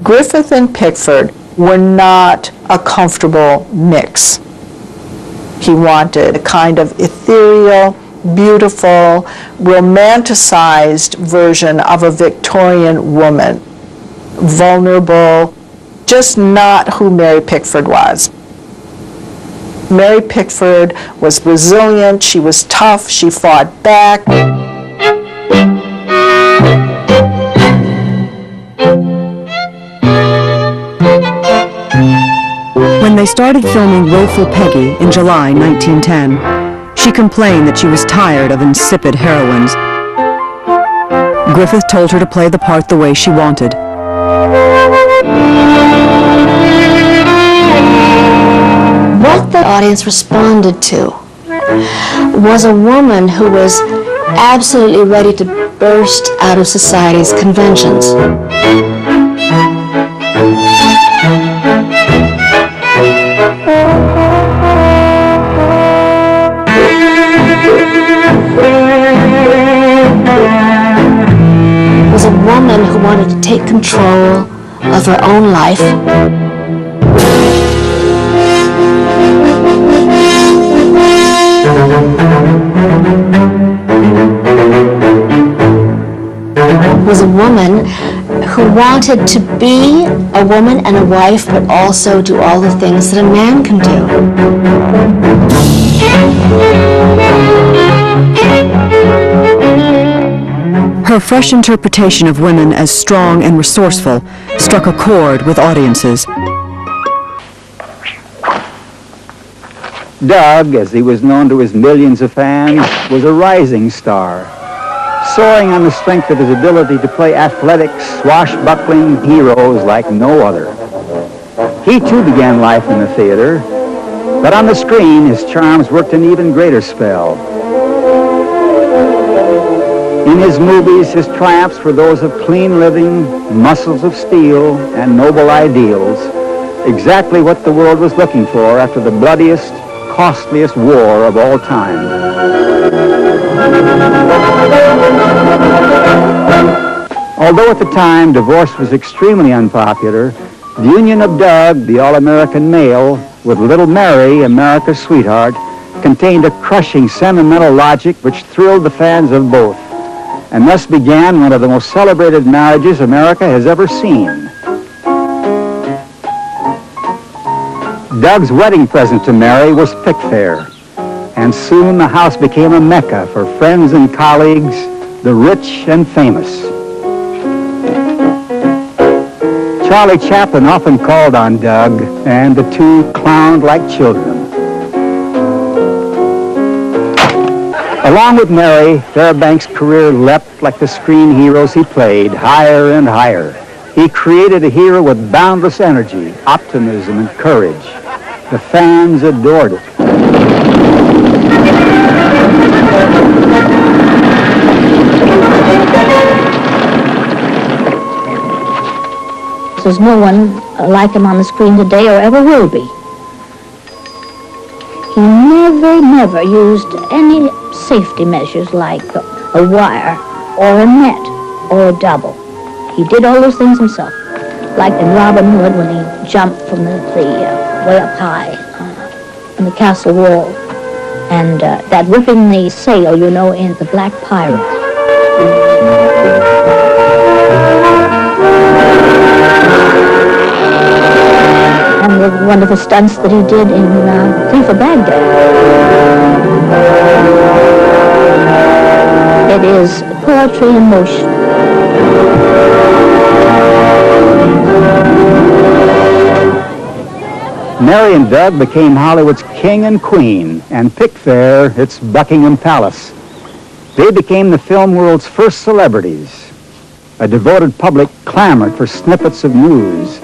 Griffith and Pickford were not a comfortable mix. He wanted a kind of ethereal, beautiful, romanticized version of a Victorian woman. Vulnerable, just not who Mary Pickford was. Mary Pickford was resilient, she was tough, she fought back. When they started filming Willful Peggy in July 1910, she complained that she was tired of insipid heroines. Griffith told her to play the part the way she wanted. What the audience responded to was a woman who was absolutely ready to burst out of society's conventions. Was a woman who wanted to take control of her own life. Was a woman who wanted to be a woman and a wife, but also do all the things that a man can do. Her fresh interpretation of women as strong and resourceful struck a chord with audiences. Doug, as he was known to his millions of fans, was a rising star, soaring on the strength of his ability to play athletic, swashbuckling heroes like no other. He too began life in the theater, but on the screen his charms worked an even greater spell. In his movies, his triumphs were those of clean living, muscles of steel, and noble ideals, exactly what the world was looking for after the bloodiest, costliest war of all time. Although at the time divorce was extremely unpopular, the union of Doug, the all-American male, with little Mary, America's sweetheart, contained a crushing sentimental logic which thrilled the fans of both, and thus began one of the most celebrated marriages America has ever seen. Doug's wedding present to Mary was Pickfair, and soon the house became a mecca for friends and colleagues, the rich and famous. Charlie Chaplin often called on Doug, and the two clowned like children. Along with Mary, Fairbanks' career leapt like the screen heroes he played, higher and higher. He created a hero with boundless energy, optimism, and courage. The fans adored it. There's no one like him on the screen today or ever will be. He never used any safety measures like a wire or a net or a double. He did all those things himself. Like in Robin Hood when he jumped from the way up high on the castle wall. And that ripping the sail, you know, in The Black Pirate. And the wonderful stunts that he did in Thief of Baghdad. It is poetry in motion. Mary and Doug became Hollywood's king and queen, and Pickfair its Buckingham Palace. They became the film world's first celebrities. A devoted public clamored for snippets of news,